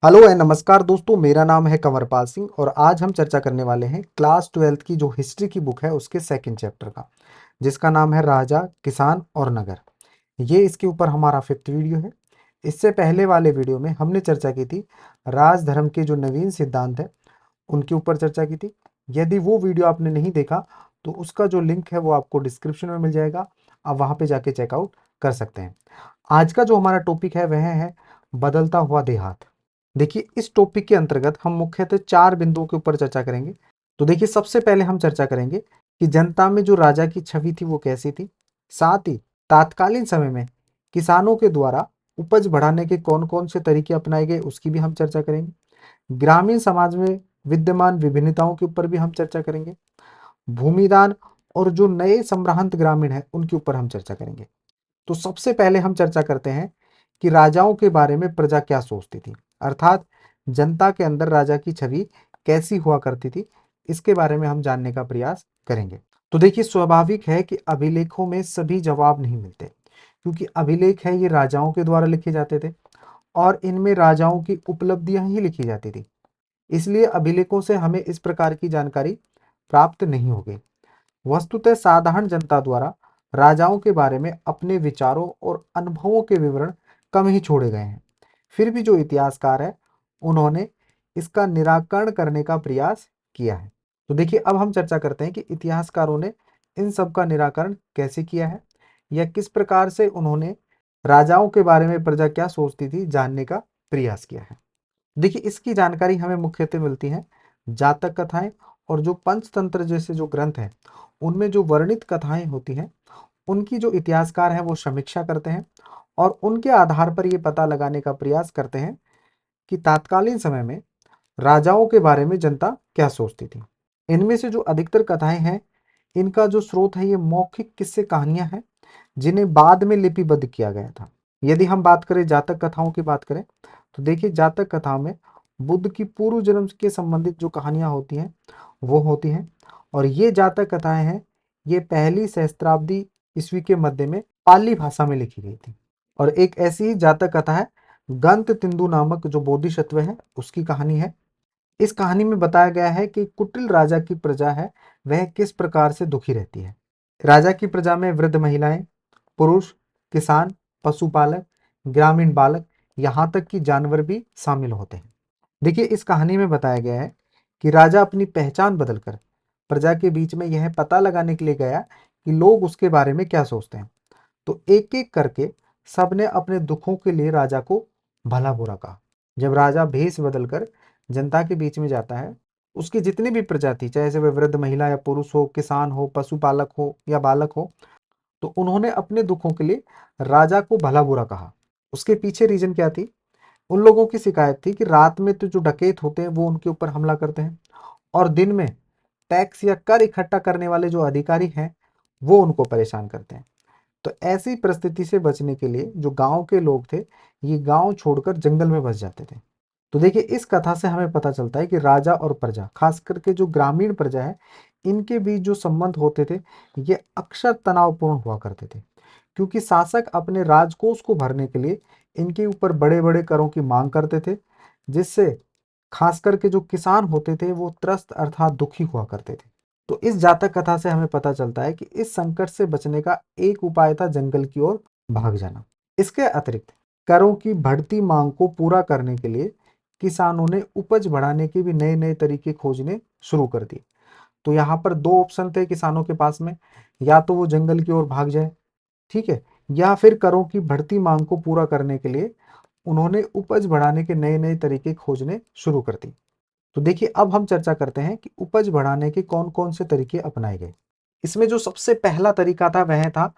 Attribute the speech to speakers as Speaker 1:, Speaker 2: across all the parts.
Speaker 1: Hello and नमस्कार दोस्तों, मेरा नाम है कंवरपाल सिंह और आज हम चर्चा करने वाले हैं क्लास 12th की जो हिस्ट्री की बुक है उसके सेकंड चैप्टर का, जिसका नाम है राजा, किसान और नगर। ये इसके ऊपर हमारा 5th वीडियो है। इससे पहले वाले वीडियो में हमने चर्चा की थी राजधर्म के जो नवीन सिद्धांत है उनके ऊपर चर्चा की थी। यदि वो वीडियो आपने नहीं देखा तो उसका जो लिंक है वो आपको डिस्क्रिप्शन में मिल जाएगा, आप वहाँ पे जाके चेकआउट कर सकते हैं। आज का जो हमारा टॉपिक है वह है बदलता हुआ देहात। देखिए, इस टॉपिक के अंतर्गत हम मुख्यतः 4 बिंदुओं के ऊपर चर्चा करेंगे। तो देखिए, सबसे पहले हम चर्चा करेंगे कि जनता में जो राजा की छवि थी वो कैसी थी। साथ ही तात्कालीन समय में किसानों के द्वारा उपज बढ़ाने के कौन-कौन से तरीके अपनाए गए उसकी भी हम चर्चा करेंगे। ग्रामीण समाज में विद्यमान विभिन्नताओं के ऊपर भी हम चर्चा करेंगे। भूमिदान और जो नए संभ्रांत ग्रामीण हैं उनके ऊपर हम चर्चा करेंगे। तो सबसे पहले हम चर्चा करते हैं कि राजाओं के बारे में प्रजा क्या सोचती थी, अर्थात जनता के अंदर राजा की छवि कैसी हुआ करती थी। इसके बारे में हम जानने का प्रयास करेंगे। तो देखिए, स्वाभाविक है कि अभिलेखों में सभी जवाब नहीं मिलते, क्योंकि अभिलेख है ये राजाओं के द्वारा लिखे जाते थे और इनमें राजाओं की उपलब्धियां ही लिखी जाती थी। इसलिए अभिलेखों से हमें इस प्रकार की जानकारी प्राप्त नहीं हो गई। वस्तुतः साधारण जनता द्वारा राजाओं के बारे में अपने विचारों और अनुभवों के विवरण कम ही छोड़े गए हैं। फिर भी जो इतिहासकार है उन्होंने इसका निराकरण करने का प्रयास किया है। तो देखिए, अब हम चर्चा करते हैं कि इतिहासकारों ने इन सब का निराकरण कैसे किया है या किस प्रकार से उन्होंने राजाओं के बारे में प्रजा क्या सोचती थी जानने का प्रयास किया है। देखिए, इसकी जानकारी हमें मुख्यतः मिलती है जातक कथाएं और जो पंचतंत्र जैसे जो ग्रंथ हैं उनमें जो वर्णित कथाएं होती हैं उनकी जो इतिहासकार हैं वो समीक्षा करते हैं और उनके आधार पर ये पता लगाने का प्रयास करते हैं कि तात्कालीन समय में राजाओं के बारे में जनता क्या सोचती थी। इनमें से जो अधिकतर कथाएं हैं इनका जो स्रोत है ये मौखिक किस्से कहानियां हैं जिन्हें बाद में लिपिबद्ध किया गया था। यदि हम बात करें जातक कथाओं की बात करें तो देखिए, जातक कथाओं में बुद्ध की पूर्व जन्म के संबंधित जो कहानियां होती हैं वो होती हैं और ये जातक कथाएं हैं ये पहली सहस्त्राब्दी ईस्वी के मध्य में पाली भाषा में लिखी गई थी। और एक ऐसी ही जातक कथा है गंत तिंदु नामक जो बोधिसत्व है उसकी कहानी है। इस कहानी में बताया गया है कि कुटिल राजा की प्रजा है वह किस प्रकार से दुखी रहती है। राजा की प्रजा में वृद्ध महिलाएं, पुरुष, किसान, पशुपालक, ग्रामीण बालक, यहाँ तक कि जानवर भी शामिल होते हैं। देखिए, इस कहानी में बताया गया है कि राजा अपनी पहचान बदलकर प्रजा के बीच में यह पता लगाने के लिए गया कि लोग उसके बारे में क्या सोचते हैं। तो एक एक करके सबने अपने दुखों के लिए राजा को भला बुरा कहा। जब राजा भेष बदलकर जनता के बीच में जाता है, उसकी जितनी भी प्रजा थी, चाहे से वह वृद्ध महिला या पुरुष हो, किसान हो, पशुपालक हो या बालक हो, तो उन्होंने अपने दुखों के लिए राजा को भला बुरा कहा। उसके पीछे रीजन क्या थी? उन लोगों की शिकायत थी कि रात में तो जो डकैत होते हैं वो उनके ऊपर हमला करते हैं और दिन में टैक्स या कर इकट्ठा करने वाले जो अधिकारी हैं वो उनको परेशान करते हैं। तो ऐसी परिस्थिति से बचने के लिए जो गांव के लोग थे ये गांव छोड़कर जंगल में बस जाते थे। तो देखिए, इस कथा से हमें पता चलता है कि राजा और प्रजा, खास करके जो ग्रामीण प्रजा है, इनके बीच जो संबंध होते थे ये अक्सर तनावपूर्ण हुआ करते थे, क्योंकि शासक अपने राजकोष को भरने के लिए इनके ऊपर बड़े बड़े करों की मांग करते थे, जिससे खास करके जो किसान होते थे वो त्रस्त अर्थात दुखी हुआ करते थे। तो इस जातक कथा से हमें पता चलता है कि इस संकट से बचने का एक उपाय था जंगल की ओर भाग जाना। इसके अतिरिक्त करों की बढ़ती मांग को पूरा करने के लिए किसानों ने उपज बढ़ाने के भी नए नए तरीके खोजने शुरू कर दिए। तो यहाँ पर दो ऑप्शन थे किसानों के पास में, या तो वो जंगल की ओर भाग जाए, ठीक है, या फिर करों की बढ़ती मांग को पूरा करने के लिए उन्होंने उपज बढ़ाने के नए नए तरीके खोजने शुरू कर दिए। तो देखिए, अब हम चर्चा करते हैं कि उपज बढ़ाने के कौन कौन से तरीके अपनाए गए। इसमें जो सबसे पहला तरीका था वह था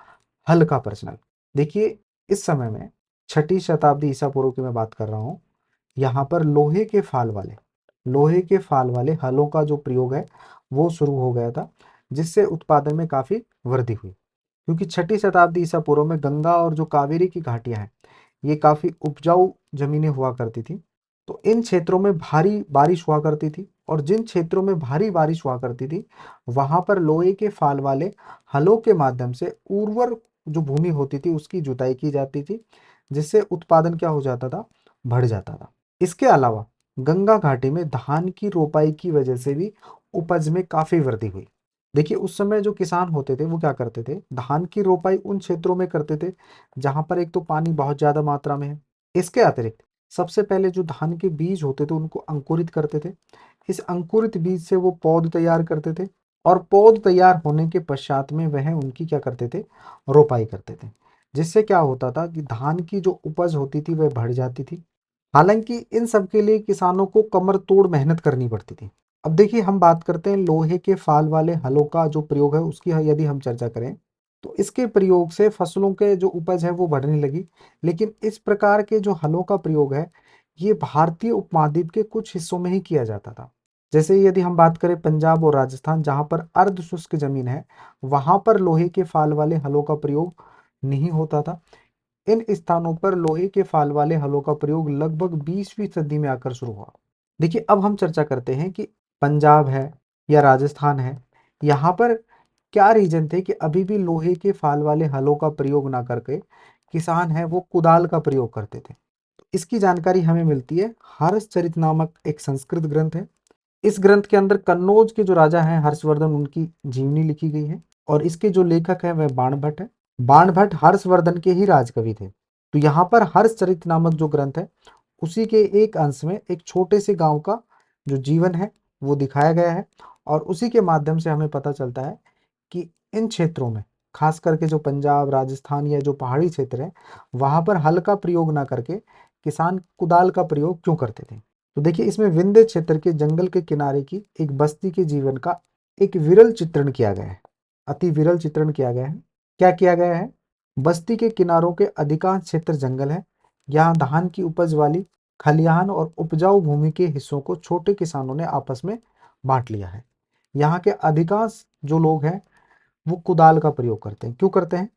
Speaker 1: हल का प्रचलन। देखिए, इस समय में 6ठी शताब्दी ईसा पूर्व की मैं बात कर रहा हूँ। यहाँ पर लोहे के फाल वाले हलों का जो प्रयोग है वो शुरू हो गया था, जिससे उत्पादन में काफी वृद्धि हुई। क्योंकि 6ठी शताब्दी ईसा पूर्व में गंगा और जो कावेरी की घाटियां हैं ये काफी उपजाऊ जमीनें हुआ करती थी। तो इन क्षेत्रों में भारी बारिश हुआ करती थी और जिन क्षेत्रों में भारी बारिश हुआ करती थी वहां पर लोहे के फाल वाले हलों के माध्यम से उर्वर जो भूमि होती थी उसकी जुताई की जाती थी, जिससे उत्पादन क्या हो जाता था, बढ़ जाता था। इसके अलावा गंगा घाटी में धान की रोपाई की वजह से भी उपज में काफी वृद्धि हुई। देखिए उस समय जो किसान होते थे वो क्या करते थे, धान की रोपाई उन क्षेत्रों में करते थे जहां पर एक तो पानी बहुत ज्यादा मात्रा में है। इसके अतिरिक्त सबसे पहले जो धान के बीज होते थे उनको अंकुरित करते थे। इस अंकुरित बीज से वो पौध तैयार करते थे और पौध तैयार होने के पश्चात में वह उनकी क्या करते थे, रोपाई करते थे। जिससे क्या होता था कि धान की जो उपज होती थी वह बढ़ जाती थी। हालांकि इन सब के लिए किसानों को कमर तोड़ मेहनत करनी पड़ती थी। अब देखिए हम बात करते हैं लोहे के फाल वाले हलों का जो प्रयोग है उसकी यदि हम चर्चा करें तो इसके प्रयोग से फसलों के जो उपज है वो बढ़ने लगी। लेकिन इस प्रकार के जो हलों का प्रयोग है ये भारतीय उपमहाद्वीप के कुछ हिस्सों में ही किया जाता था। जैसे यदि हम बात करें पंजाब और राजस्थान जहां पर अर्ध शुष्क जमीन है वहां पर लोहे के फाल वाले हलों का प्रयोग नहीं होता था। इन स्थानों पर लोहे के फाल वाले हलों का प्रयोग लगभग 20वीं सदी में आकर शुरू हुआ। देखिए अब हम चर्चा करते हैं कि पंजाब है या राजस्थान है, यहाँ पर क्या रीजन थे कि अभी भी लोहे के फाल वाले हलों का प्रयोग ना करके किसान है वो कुदाल का प्रयोग करते थे। इसकी जानकारी हमें मिलती है हर्षचरित नामक एक संस्कृत ग्रंथ है। इस ग्रंथ के अंदर कन्नौज के जो राजा हैं हर्षवर्धन उनकी जीवनी लिखी गई है और इसके जो लेखक हैं वह बाणभट्ट है। बाणभट्ट हर्षवर्धन के ही राजकवि थे। तो यहाँ पर हर्षचरित नामक जो ग्रंथ है उसी के एक अंश में एक छोटे से गांव का जो जीवन है वो दिखाया गया है और उसी के माध्यम से हमें पता चलता है कि इन क्षेत्रों में खास करके जो पंजाब राजस्थान या जो पहाड़ी क्षेत्र है वहां पर हल का प्रयोग ना करके किसान कुदाल का प्रयोग क्यों करते थे। तो देखिए इसमें विंध्य क्षेत्र के जंगल के किनारे की एक बस्ती के जीवन का एक विरल चित्रण किया गया है। अति विरल चित्रण किया गया है। क्या किया गया है, बस्ती के किनारों के अधिकांश क्षेत्र जंगल है। यहाँ धान की उपज वाली खलिहान और उपजाऊ भूमि के हिस्सों को छोटे किसानों ने आपस में बांट लिया है। यहाँ के अधिकांश जो लोग हैं वो कुदाल का प्रयोग करते हैं। क्यों करते हैं,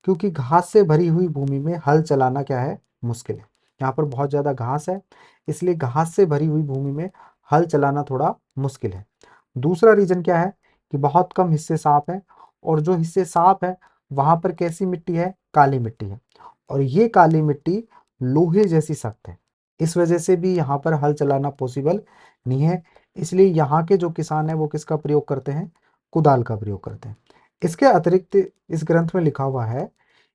Speaker 1: क्योंकि घास से भरी हुई भूमि में हल चलाना क्या है, मुश्किल है। यहाँ पर बहुत ज़्यादा घास है इसलिए घास से भरी हुई भूमि में हल चलाना थोड़ा मुश्किल है। दूसरा रीजन क्या है कि बहुत कम हिस्से साफ है और जो हिस्से साफ है वहां पर कैसी मिट्टी है, काली मिट्टी है और ये काली मिट्टी लोहे जैसी सख्त है। इस वजह से भी यहाँ पर हल चलाना पॉसिबल नहीं है। इसलिए यहाँ के जो किसान है वो किसका प्रयोग करते हैं, कुदाल का प्रयोग करते हैं। इसके अतिरिक्त इस ग्रंथ में लिखा हुआ है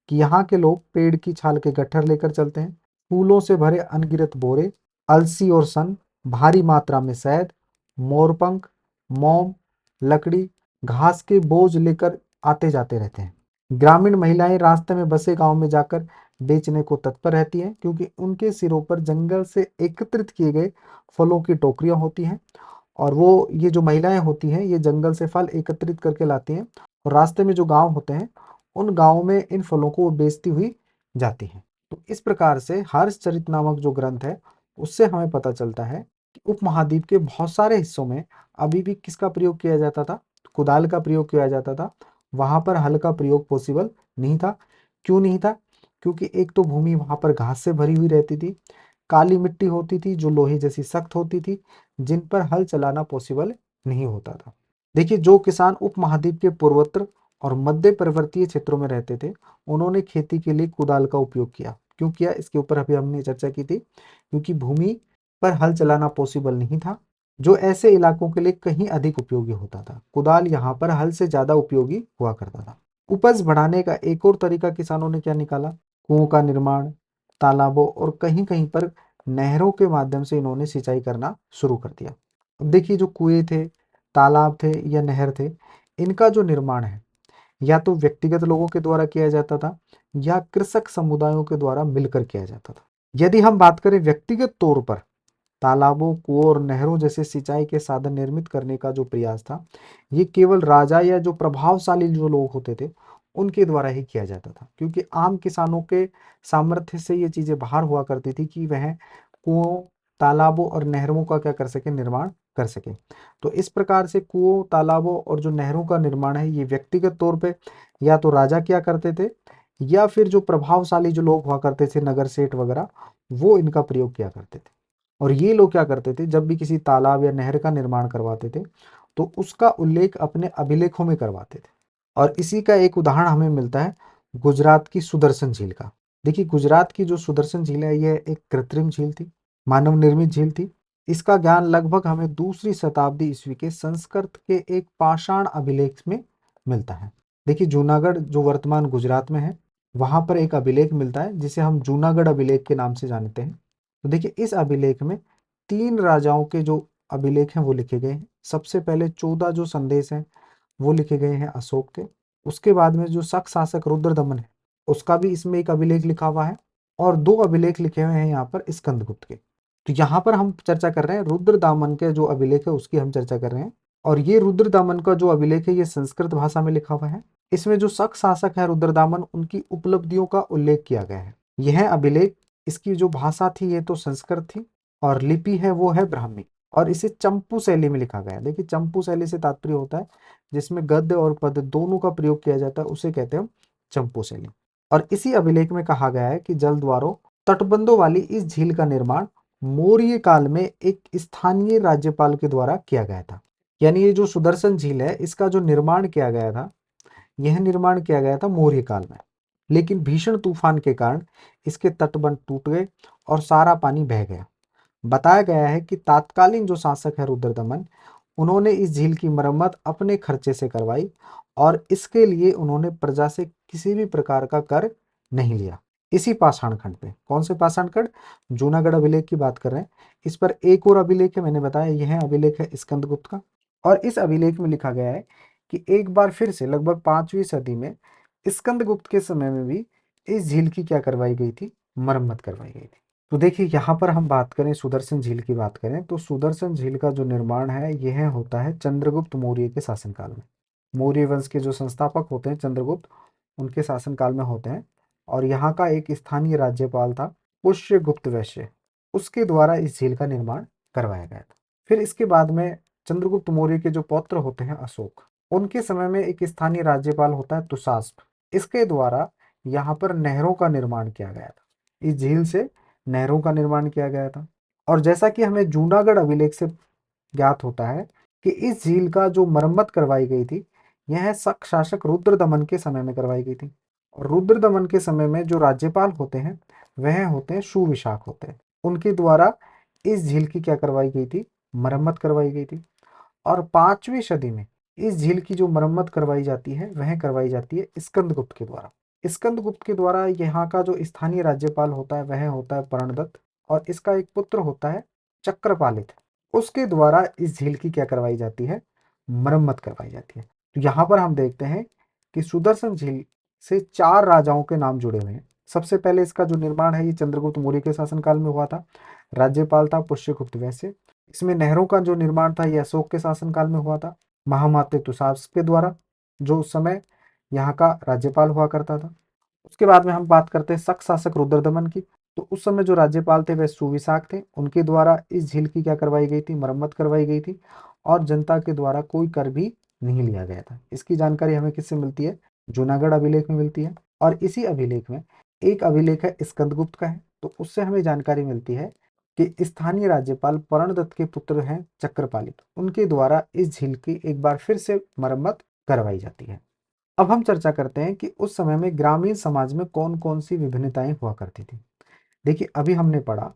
Speaker 1: कि यहाँ के लोग पेड़ की छाल के गट्ठर लेकर चलते हैं, फूलों से भरे अनगिनत बोरे, अलसी और सन, भारी मात्रा में शहद, मोरपंख, मोम, लकड़ी, घास के बोझ लेकर आते जाते रहते हैं। ग्रामीण महिलाएं रास्ते में बसे गांव में जाकर बेचने को तत्पर रहती हैं क्योंकि उनके सिरों पर जंगल से एकत्रित किए गए फलों की टोकरियां होती हैं और वो ये जो महिलाएं होती हैं ये जंगल से फल एकत्रित करके लाती हैं और रास्ते में जो गांव होते हैं उन गांवों में इन फलों को वो बेचती हुई जाती हैं। तो इस प्रकार से हर्षचरित नामक जो ग्रंथ है उससे हमें पता चलता है कि उपमहाद्वीप के बहुत सारे हिस्सों में अभी भी किसका प्रयोग किया जाता था, कुदाल का प्रयोग किया जाता था। वहां पर हल का प्रयोग पॉसिबल नहीं था। क्यों नहीं था, क्योंकि एक तो भूमि वहां पर घास से भरी हुई रहती थी, काली मिट्टी होती थी जो लोहे जैसी सख्त होती थी, जिन पर हल चलाना पॉसिबल नहीं होता था। देखिए जो किसान उपमहाद्वीप के पूर्वोत्तर और मध्य पर्वतीय क्षेत्रों में रहते थे उन्होंने खेती के लिए कुदाल का उपयोग किया। क्यों किया, इसके ऊपर अभी हमने चर्चा की थी, क्योंकि भूमि पर हल चलाना पॉसिबल नहीं था जो ऐसे इलाकों के लिए कहीं अधिक उपयोगी होता था। कुदाल यहाँ पर हल से ज्यादा उपयोगी हुआ करता था। उपज बढ़ाने का एक और तरीका किसानों ने क्या निकाला, कुओं का निर्माण, तालाबों और कहीं कहीं पर नहरों के माध्यम से इन्होंने सिंचाई करना शुरू कर दिया। अब देखिए जो कुएं थे, तालाब थे या नहर थे, इनका जो निर्माण है या तो व्यक्तिगत लोगों के द्वारा किया जाता था या कृषक समुदायों के द्वारा मिलकर किया जाता था। यदि हम बात करें व्यक्तिगत तौर पर तालाबों, कुओं और नहरों जैसे सिंचाई के साधन निर्मित करने का जो प्रयास था ये केवल राजा या जो प्रभावशाली जो लोग होते थे उनके द्वारा ही किया जाता था, क्योंकि आम किसानों के सामर्थ्य से ये चीजें बाहर हुआ करती थी कि वह कुओं, तालाबों और नहरों का क्या कर सके, निर्माण कर सके। तो इस प्रकार से कुओं, तालाबों और जो नहरों का निर्माण है ये व्यक्तिगत तौर पे या तो राजा किया करते थे या फिर जो प्रभावशाली जो लोग हुआ करते थे, नगर सेठ वगैरह, वो इनका प्रयोग किया करते थे। और ये लोग क्या करते थे, जब भी किसी तालाब या नहर का निर्माण करवाते थे तो उसका उल्लेख अपने अभिलेखों में करवाते थे। और इसी का एक उदाहरण हमें मिलता है गुजरात की सुदर्शन झील का। देखिए गुजरात की जो सुदर्शन झील है यह एक कृत्रिम झील थी। मानव निर्मित झील थी। इसका ज्ञान लगभग हमें दूसरी शताब्दी ईस्वी के संस्कृत के एक पाषाण अभिलेख में मिलता है। देखिए जूनागढ़ जो वर्तमान गुजरात में है, वहां पर एक अभिलेख मिलता है जिसे हम जूनागढ़ अभिलेख के नाम से जानते हैं। तो देखिए इस अभिलेख में 3 राजाओं के जो अभिलेख हैं वो लिखे गए हैं। सबसे पहले 14 जो संदेश हैं वो लिखे गए हैं अशोक के। उसके बाद में जो शक शासक रुद्रदमन है उसका भी इसमें एक अभिलेख लिखा हुआ है, और 2 अभिलेख लिखे हुए हैं यहाँ पर स्कंदगुप्त के। तो यहाँ पर हम चर्चा कर रहे हैं रुद्रदामन के जो अभिलेख है उसकी हम चर्चा कर रहे हैं। और ये रुद्रदामन का जो अभिलेख है ये संस्कृत भाषा में लिखा हुआ है। इसमें जो शक शासक है रुद्रदामन उनकी उपलब्धियों का उल्लेख किया गया है। यह अभिलेख, इसकी जो भाषा थी ये तो संस्कृत थी और लिपि है वो है ब्राह्मी, और इसे चंपू शैली में लिखा गया है। देखिए चंपू शैली से तात्पर्य होता है जिसमें गद्य और पद्य दोनों का प्रयोग किया जाता है, उसे कहते हैं हम चंपू शैली। और इसी अभिलेख में कहा गया है कि जल द्वारों तटबंधों वाली इस झील का निर्माण मौर्य काल में एक स्थानीय राज्यपाल के द्वारा किया गया था। यानी ये जो सुदर्शन झील है इसका जो निर्माण किया गया था, यह निर्माण किया गया था मौर्य काल में। लेकिन भीषण तूफान के कारण इसके तटबंध टूट गए और सारा पानी बह गया। बताया गया है कि तात्कालीन जो शासक है रुद्रदमन, उन्होंने इस झील की मरम्मत अपने खर्चे से करवाई और इसके लिए उन्होंने प्रजा से किसी भी प्रकार का कर नहीं लिया। इसी पाषाण खंड पे, कौन से पाषाण खंड, जूनागढ़ अभिलेख की बात कर रहे हैं। इस पर एक और अभिलेख है, मैंने बताया यह अभिलेख है स्कंदगुप्त का। और इस अभिलेख में लिखा गया है कि एक बार फिर से लगभग 5वीं सदी में स्कंदगुप्त के समय में भी इस झील की क्या करवाई गई थी, मरम्मत करवाई गई थी। तो देखिए यहाँ पर हम बात करें सुदर्शन झील की बात करें तो सुदर्शन झील का जो निर्माण है यह होता है चंद्रगुप्त मौर्य के शासनकाल में। मौर्य वंश के जो संस्थापक होते हैं चंद्रगुप्त, उनके शासनकाल में होते हैं। और यहाँ का एक स्थानीय राज्यपाल था पुष्यगुप्त वैश्य, उसके द्वारा इस झील का निर्माण करवाया गया था। फिर इसके बाद में चंद्रगुप्त मौर्य के जो पौत्र होते हैं अशोक, उनके समय में एक स्थानीय राज्यपाल होता है तुषास्प, इसके द्वारा यहाँ पर नहरों का निर्माण किया गया था। इस झील से नहरों का निर्माण किया गया था। और जैसा कि हमें जूनागढ़ अभिलेख से ज्ञात होता है कि इस झील का जो मरम्मत करवाई गई थी यह शक शासक रुद्रदमन के समय में करवाई गई थी। और रुद्रदमन के समय में जो राज्यपाल होते हैं वह होते हैं सुविशाख होते हैं, उनके द्वारा इस झील की क्या करवाई गई थी, मरम्मत करवाई गई थी। और 5वीं सदी में इस झील की जो मरम्मत करवाई जाती है वह करवाई जाती है स्कंदगुप्त के द्वारा। स्कंदगुप्त के द्वारा यहाँ का जो स्थानीय राज्यपाल होता है वह होता है पर्णदत्त, और इसका एक पुत्र होता है चक्रपालित, उसके द्वारा इस झील की क्या करवाई जाती है, मरम्मत करवाई जाती है। तो यहाँ पर हम देखते हैं कि सुदर्शन झील से 4 राजाओं के नाम जुड़े हुए हैं। सबसे पहले इसका जो निर्माण है ये चंद्रगुप्त मौर्य के शासनकाल में हुआ था, राज्यपाल था पुष्यगुप्त वैश्य। इसमें नहरों का जो निर्माण था यह अशोक के शासनकाल में हुआ था, महामाते तुषार के द्वारा, जो उस समय यहाँ का राज्यपाल हुआ करता था। उसके बाद में हम बात करते हैं शक शासक रुद्रदमन की। तो उस समय जो राज्यपाल थे वह सुविशाख थे, उनके द्वारा इस झील की क्या करवाई गई थी, मरम्मत करवाई गई थी। और जनता के द्वारा कोई कर भी नहीं लिया गया था। इसकी जानकारी हमें किससे मिलती है, जूनागढ़ अभिलेख में मिलती है। और इसी अभिलेख में एक अभिलेख है स्कंदगुप्त का है, तो उससे हमें जानकारी मिलती है कि स्थानीय राज्यपाल पर्णदत्त के पुत्र हैं चक्रपालित, उनके द्वारा इस झील की एक बार फिर से मरम्मत करवाई जाती है। अब हम चर्चा करते हैं कि उस समय में ग्रामीण समाज में कौन कौन सी विभिन्नताएं हुआ करती थी। देखिए अभी हमने पढ़ा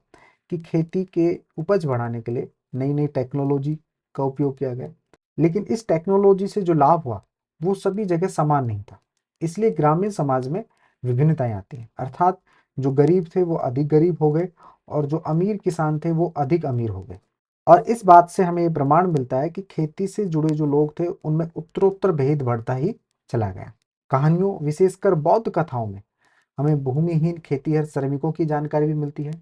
Speaker 1: कि खेती के उपज बढ़ाने के लिए नई नई टेक्नोलॉजी का उपयोग किया गया, लेकिन इस टेक्नोलॉजी से जो लाभ हुआ वो सभी जगह समान नहीं था। इसलिए ग्रामीण समाज में विभिन्नताएं आती हैं, अर्थात जो गरीब थे वो अधिक गरीब हो गए और जो अमीर किसान थे वो अधिक अमीर हो गए। और इस बात से हमें ये प्रमाण मिलता है कि खेती से जुड़े जो लोग थे उनमें उत्तरोत्तर भेद बढ़ता ही चला गया। कहानियों विशेषकर बौद्ध कथाओं में हमें भूमिहीन खेतीहर श्रमिकों की जानकारी भी मिलती है,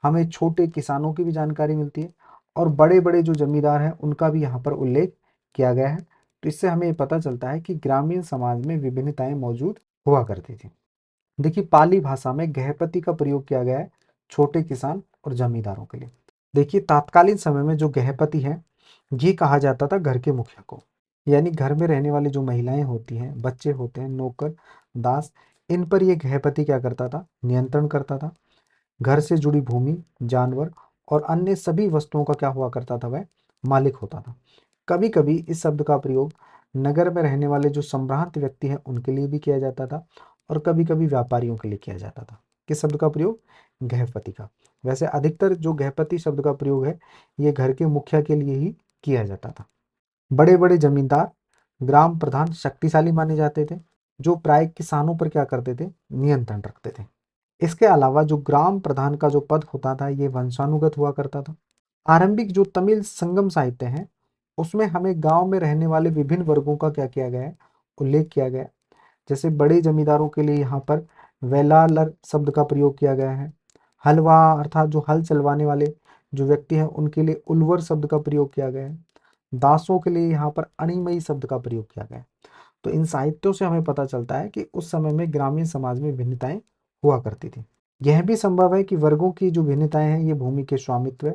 Speaker 1: हमें छोटे किसानों की भी जानकारी मिलती है, और बड़े बड़े जो जमींदार हैं उनका भी यहाँ पर उल्लेख किया गया है। तो इससे हमें ये पता चलता है कि ग्रामीण समाज में विभिन्नताएं मौजूद हुआ करती थी। देखिए पाली भाषा में गृहपति का प्रयोग किया गया है छोटे किसान और जमींदारों के लिए। देखिए तात्कालीन समय में जो गृहपति है ये कहा जाता था घर के मुखिया को, यानी घर में रहने वाली जो महिलाएं होती हैं, बच्चे होते हैं, नौकर, दास, इन पर यह गृहपति क्या करता था, नियंत्रण करता था। घर से जुड़ी भूमि, जानवर और अन्य सभी वस्तुओं का क्या हुआ करता था, वह मालिक होता था। कभी कभी इस शब्द का प्रयोग नगर में रहने वाले जो संभ्रांत व्यक्ति हैं उनके लिए भी किया जाता था, और कभी कभी व्यापारियों के लिए किया जाता था। किस शब्द का प्रयोग, गृहपति का। वैसे अधिकतर जो गृहपति शब्द का प्रयोग है ये घर के मुखिया के लिए ही किया जाता था। बड़े बड़े जमींदार ग्राम प्रधान शक्तिशाली माने जाते थे, जो प्राय किसानों पर क्या करते थे, नियंत्रण रखते थे। इसके अलावा जो ग्राम प्रधान का जो पद होता था ये वंशानुगत हुआ करता था। आरंभिक जो तमिल संगम साहित्य है उसमें हमें गांव में रहने वाले विभिन्न वर्गों का क्या किया गया है, उल्लेख किया गया है। जैसे बड़े जमींदारों के लिए यहाँ पर वेलालर शब्द का प्रयोग किया गया है। हलवा अर्थात जो हल चलवाने वाले जो व्यक्ति हैं उनके लिए उल्वर शब्द का प्रयोग किया गया है। दासों के लिए यहाँ पर अणिमयी शब्द का प्रयोग किया गया है। तो इन साहित्यों से हमें पता चलता है कि उस समय में ग्रामीण समाज में भिन्नताएं हुआ करती थी। यह भी संभव है कि वर्गों की जो भिन्नताएं हैं ये भूमि के स्वामित्व,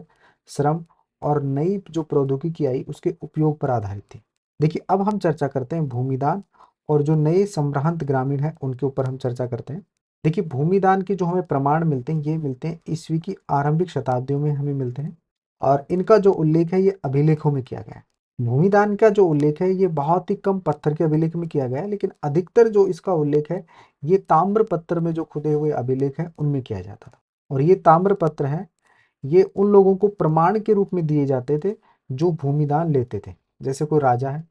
Speaker 1: श्रम और नई जो प्रौद्योगिकी आई उसके उपयोग पर आधारित थी। देखिए अब हम चर्चा करते हैं भूमिदान और जो नए संभ्रांत ग्रामीण हैं उनके ऊपर हम चर्चा करते हैं। देखिए भूमिदान के जो हमें प्रमाण मिलते हैं ये मिलते हैं ईस्वी की आरंभिक शताब्दियों में हमें मिलते हैं और इनका जो उल्लेख है ये अभिलेखों में किया गया है। भूमिदान का जो उल्लेख है ये बहुत ही कम पत्थर के अभिलेख में किया गया है, लेकिन अधिकतर जो इसका उल्लेख है ये ताम्र पत्र में जो खुदे हुए अभिलेख हैं उनमें किया जाता था। और ये ताम्र पत्र हैं ये उन लोगों को प्रमाण के रूप में दिए जाते थे जो भूमिदान लेते थे। जैसे कोई राजा है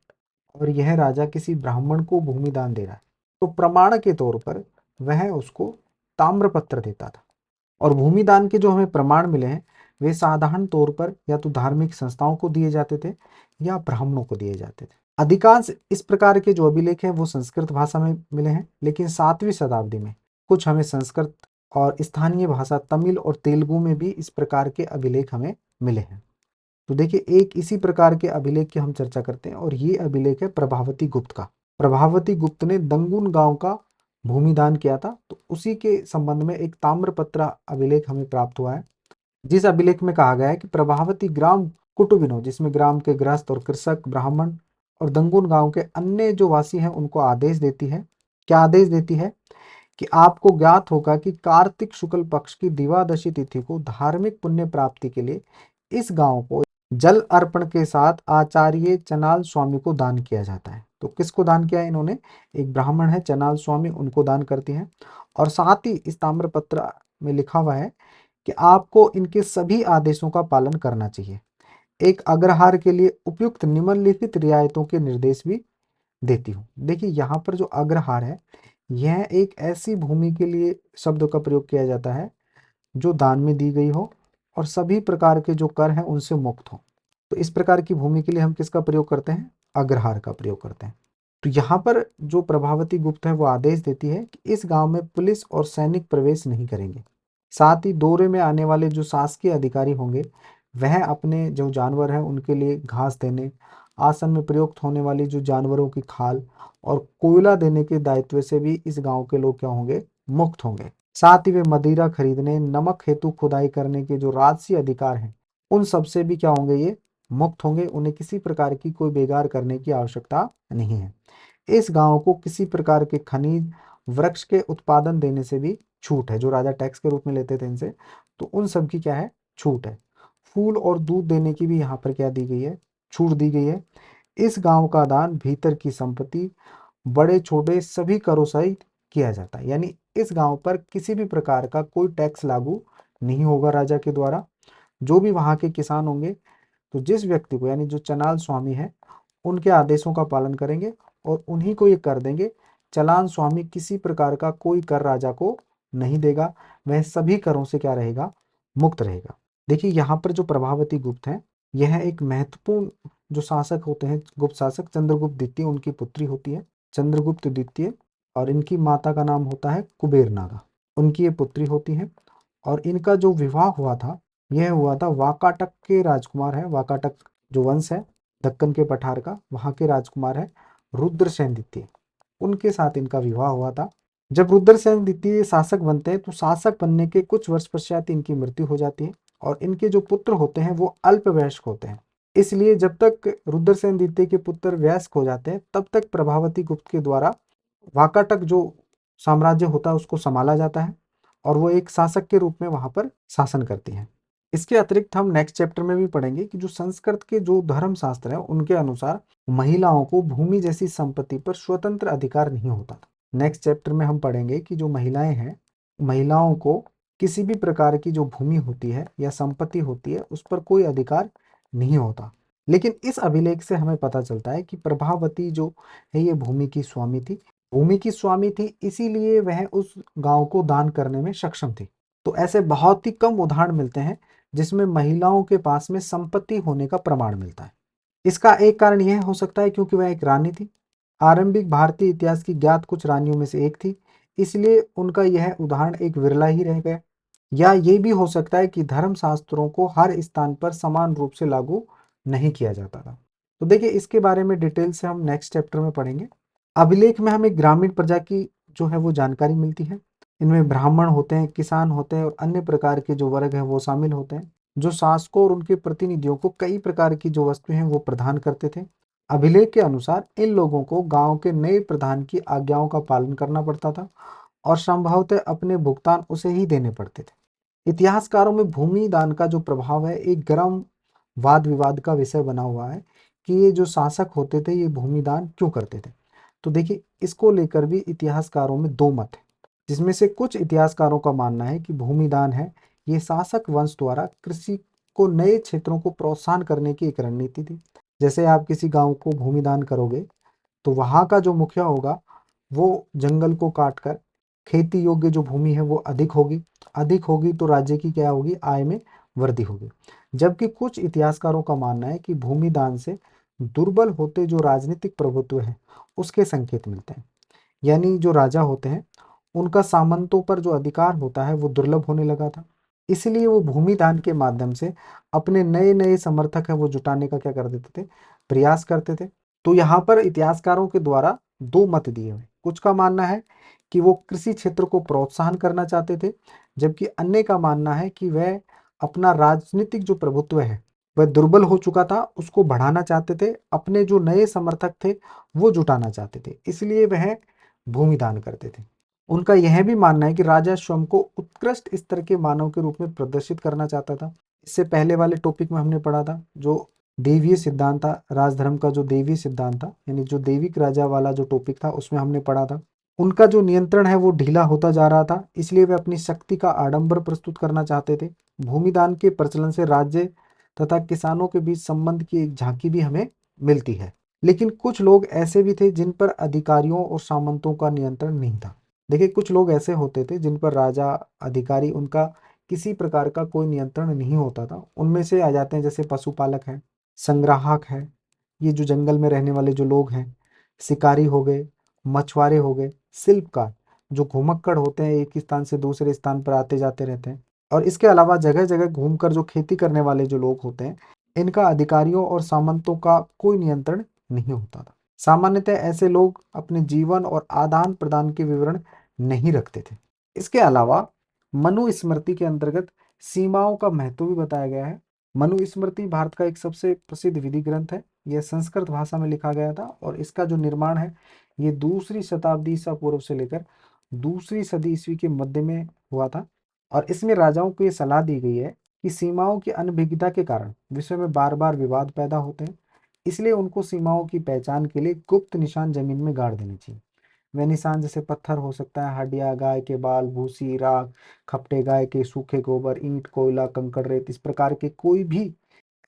Speaker 1: और यह राजा किसी ब्राह्मण को भूमिदान दे रहा है तो प्रमाण के तौर पर वह उसको ताम्र पत्र देता था। और भूमिदान के जो हमें प्रमाण मिले हैं वे साधारण तौर पर या तो धार्मिक संस्थाओं को दिए जाते थे या ब्राह्मणों को दिए जाते थे। अधिकांश इस प्रकार के जो अभिलेख हैं वो संस्कृत भाषा में मिले हैं, लेकिन 7वीं शताब्दी में कुछ हमें संस्कृत और स्थानीय भाषा तमिल और तेलुगु में भी इस प्रकार के अभिलेख हमें मिले हैं। तो देखिए एक इसी प्रकार के अभिलेख की हम चर्चा करते हैं और ये अभिलेख है प्रभावती गुप्त का। प्रभावती गुप्त ने दंगुन गांव का भूमिदान किया था, तो उसी के संबंध में एक ताम्रपत्र अभिलेख हमें प्राप्त हुआ है, जिस अभिलेख में कहा गया है कि प्रभावती ग्राम कुटुबिनो, जिसमें ग्राम के गृहस्थ और कृषक ब्राह्मण और दंगुन गांव के अन्य जो वासी हैं उनको आदेश देती है। क्या आदेश देती है कि आपको ज्ञात होगा कि कार्तिक शुक्ल पक्ष की दिवादशी तिथि को धार्मिक पुण्य प्राप्ति के लिए इस गांव को जल अर्पण के साथ आचार्य चनाल स्वामी को दान किया जाता है। तो किसको दान किया है इन्होंने, एक ब्राह्मण है चनाल स्वामी, उनको दान करती हैं। और साथ ही इस ताम्रपत्र में लिखा हुआ है कि आपको इनके सभी आदेशों का पालन करना चाहिए। एक अग्रहार के लिए उपयुक्त निम्नलिखित रियायतों के निर्देश भी देती हूँ। देखिए यहाँ पर जो अग्रहार है यह एक ऐसी भूमि के लिए शब्द का प्रयोग किया जाता है जो दान में दी गई हो और सभी प्रकार के जो कर हैं उनसे मुक्त हो। तो इस प्रकार की भूमि के लिए हम किसका प्रयोग करते हैं, अग्रहार का प्रयोग करते हैं। तो यहाँ पर जो प्रभावती गुप्त है वो आदेश देती है कि इस गांव में पुलिस और सैनिक प्रवेश नहीं करेंगे। साथ ही दौरे में आने वाले जो शासकीय अधिकारी होंगे वह अपने जो जानवर हैं उनके लिए घास देने, आसन में प्रयुक्त होने वाली जो जानवरों की खाल और कोयला देने के दायित्व से भी इस गांव के लोग क्या होंगे, मुक्त होंगे। साथ ही वे मदिरा खरीदने, नमक हेतु खुदाई करने के जो राजसी अधिकार हैं उन सब से भी क्या होंगे, ये मुक्त होंगे। उन्हें किसी प्रकार की कोई बेगार करने की आवश्यकता नहीं है। इस गांव को किसी प्रकार के खनिज वृक्ष के उत्पादन देने से भी छूट है, जो राजा टैक्स के रूप में लेते थे इनसे, तो उन सब की क्या है, छूट है। फूल और दूध देने की भी यहाँ पर क्या दी गई है, छूट दी गई है। इस गांव का दान भीतर की संपत्ति बड़े छोटे सभी करों सहित किया जाता है। यानी इस गांव पर किसी भी प्रकार का कोई टैक्स लागू नहीं होगा राजा के द्वारा। जो भी वहां के किसान होंगे तो जिस व्यक्ति को यानी जो चनाल स्वामी है उनके आदेशों का पालन करेंगे और उन्हीं को ये कर देंगे। चलान स्वामी किसी प्रकार का कोई कर राजा को नहीं देगा, वह सभी करों से क्या रहेगा, मुक्त रहेगा। देखिए यहाँ पर जो प्रभावती गुप्त है यह एक महत्वपूर्ण जो शासक होते हैं, गुप्त शासक चंद्रगुप्त द्वितीय उनकी पुत्री होती है, चंद्रगुप्त द्वितीय, और इनकी माता का नाम होता है कुबेर नागा, उनकी ये पुत्री होती है। और इनका जो विवाह हुआ था यह हुआ था वाकाटक के राजकुमार है, वाकाटक जो वंश है दक्कन के पठार का, वहां के राजकुमार है रुद्रसेन द्वितीय, उनके साथ इनका विवाह हुआ था। जब रुद्रसेन द्वितीय शासक बनते हैं तो शासक बनने के कुछ वर्ष पश्चात इनकी मृत्यु हो जाती है और इनके जो पुत्र होते हैं वो अल्पवयस्क होते हैं। इसलिए जब तक रुद्रसेन द्वितीय के पुत्र वयस्क हो जाते हैं तब तक प्रभावती गुप्त के द्वारा वाकाटक जो साम्राज्य होता है उसको संभाला जाता है और वो एक शासक के रूप में वहां पर शासन करती हैं। इसके अतिरिक्त हम नेक्स्ट चैप्टर में भी पढ़ेंगे कि जो संस्कृत के जो धर्म शास्त्र है उनके अनुसार महिलाओं को भूमि जैसी संपत्ति पर स्वतंत्र अधिकार नहीं होता था। नेक्स्ट चैप्टर में हम पढ़ेंगे कि जो महिलाएं हैं, महिलाओं को किसी भी प्रकार की जो भूमि होती है या संपत्ति होती है उस पर कोई अधिकार नहीं होता। लेकिन इस अभिलेख से हमें पता चलता है कि प्रभावती जो है ये भूमि की स्वामी थी। भूमि की स्वामी थी इसीलिए वह उस गांव को दान करने में सक्षम थी। तो ऐसे बहुत ही कम उदाहरण मिलते हैं जिसमें महिलाओं के पास में संपत्ति होने का प्रमाण मिलता है। इसका एक कारण यह हो सकता है क्योंकि वह एक रानी थी। आरंभिक भारतीय इतिहास की ज्ञात कुछ रानियों में से एक थी, इसलिए उनका यह उदाहरण एक विरला ही रह गया। या ये भी हो सकता है कि धर्मशास्त्रों को हर स्थान पर समान रूप से लागू नहीं किया जाता था। तो देखिए इसके बारे में डिटेल से हम नेक्स्ट चैप्टर में पढ़ेंगे। अभिलेख में हमें ग्रामीण प्रजा की जो है वो जानकारी मिलती है। इनमें ब्राह्मण होते हैं, किसान होते हैं और अन्य प्रकार के जो वर्ग हैं वो शामिल होते हैं, जो शासकों और उनके प्रतिनिधियों को कई प्रकार की जो वस्तुएं हैं वो प्रदान करते थे। अभिलेख के अनुसार इन लोगों को गांव के नए प्रधान की आज्ञाओं का पालन करना पड़ता था और संभवतः अपने भुगतान उसे ही देने पड़ते थे। इतिहासकारों में भूमि दान का जो प्रभाव है एक गर्म वाद विवाद का विषय बना हुआ है कि ये जो शासक होते थे ये भूमि दान क्यों करते थे। तो देखिए इसको लेकर भी इतिहासकारों में दो मत है, जिसमें से कुछ इतिहासकारों का मानना है कि भूमि दान है ये शासक वंश द्वारा कृषि को नए क्षेत्रों को प्रोत्साहन करने की एक रणनीति थी। जैसे आप किसी गांव को भूमि दान करोगे तो वहां का जो मुखिया होगा वो जंगल को काट कर खेती योग्य जो भूमि है वो अधिक होगी तो राज्य की क्या होगी, आय में वृद्धि होगी। जबकि कुछ इतिहासकारों का मानना है कि भूमि दान से दुर्बल होते जो राजनीतिक प्रभुत्व है उसके संकेत मिलते हैं। यानी जो राजा होते हैं उनका सामंतों पर जो अधिकार होता है वो दुर्लभ होने लगा था। इसलिए वो भूमि दान के माध्यम से अपने नए नए समर्थक है वो जुटाने का क्या कर देते थे, प्रयास करते थे। तो यहाँ पर इतिहासकारों के द्वारा दो मत दिए हुए, कुछ का मानना है कि वो कृषि क्षेत्र को प्रोत्साहन करना चाहते थे, जबकि अन्य का मानना है कि वह अपना राजनीतिक जो प्रभुत्व है वह दुर्बल हो चुका था उसको बढ़ाना चाहते थे, अपने जो नए समर्थक थे वो जुटाना चाहते थे, इसलिए वह भूमि दान करते थे। उनका यह भी मानना है कि राजा स्वयं को उत्कृष्ट स्तर के मानव के रूप में प्रदर्शित करना चाहता था। इससे पहले वाले टॉपिक में हमने पढ़ा था जो देवीय सिद्धांत था, राजधर्म का जो देवीय सिद्धांत था यानी जो देविक राजा वाला जो टॉपिक था उसमें हमने पढ़ा था। उनका जो नियंत्रण है वो ढीला होता जा रहा था, इसलिए वे अपनी शक्ति का आडंबर प्रस्तुत करना चाहते थे। भूमिदान के प्रचलन से राज्य तथा किसानों के बीच संबंध की एक झांकी भी हमें मिलती है। लेकिन कुछ लोग ऐसे भी थे जिन पर अधिकारियों और सामंतों का नियंत्रण नहीं था। देखिए कुछ लोग ऐसे होते थे जिन पर राजा, अधिकारी, उनका किसी प्रकार का कोई नियंत्रण नहीं होता था। उनमें से आ जाते हैं जैसे पशुपालक है, संग्राहक है, ये जो जंगल में रहने वाले जो लोग हैं, शिकारी हो गए, मछुआरे हो गए, शिल्पकार जो घुमक्कड़ होते हैं, एक स्थान से दूसरे स्थान पर आते जाते रहते हैं, और इसके अलावा जगह जगह घूमकर जो खेती करने वाले जो लोग होते हैं, इनका अधिकारियों और सामंतों का कोई नियंत्रण नहीं होता था। सामान्यतः ऐसे लोग अपने जीवन और आदान प्रदान के विवरण नहीं रखते थे। इसके अलावा मनुस्मृति के अंतर्गत सीमाओं का महत्व भी बताया गया है। मनुस्मृति भारत का एक सबसे प्रसिद्ध विधि ग्रंथ है। यह संस्कृत भाषा में लिखा गया था और इसका जो निर्माण है ये दूसरी शताब्दी ईसा पूर्व से लेकर दूसरी सदी ईस्वी के मध्य में हुआ था। और इसमें राजाओं को ये सलाह दी गई है कि सीमाओं की अनभिज्ञता के कारण विश्व में बार बार विवाद पैदा होते हैं, इसलिए उनको सीमाओं की पहचान के लिए गुप्त निशान जमीन में गाड़ देने चाहिए। वह निशान जैसे पत्थर हो सकता है, हड्डियां, गाय के बाल, भूसी, राख, खपटे गाय के सूखे गोबर, ईंट, कोयला, कंकड़, रेत, इस प्रकार के कोई भी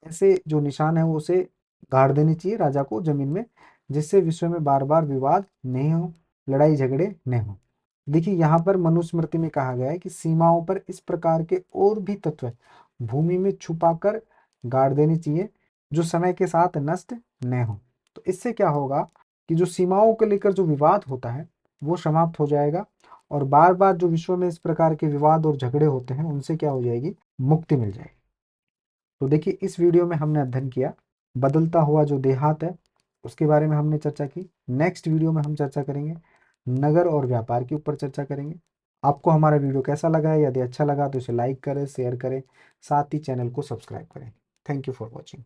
Speaker 1: ऐसे जो निशान है वो उसे गाड़ देनी चाहिए राजा को जमीन में, जिससे विश्व में बार बार विवाद नहीं हो, लड़ाई झगड़े नहीं हो। देखिए यहाँ पर मनुस्मृति में कहा गया है कि सीमाओं पर इस प्रकार के और भी तत्व भूमि में छुपाकर गाड़ देनी चाहिए जो समय के साथ नष्ट न हो। तो इससे क्या होगा कि जो सीमाओं को लेकर जो विवाद होता है वो समाप्त हो जाएगा और बार बार जो विश्व में इस प्रकार के विवाद और झगड़े होते हैं उनसे क्या हो जाएगी, मुक्ति मिल जाएगी। तो देखिए इस वीडियो में हमने अध्ययन किया बदलता हुआ जो देहात है उसके बारे में हमने चर्चा की। नेक्स्ट वीडियो में हम चर्चा करेंगे नगर और व्यापार के ऊपर चर्चा करेंगे। आपको हमारा वीडियो कैसा लगा है? यदि अच्छा लगा तो इसे लाइक करें, शेयर करें, साथ ही चैनल को सब्सक्राइब करें। Thank you for watching.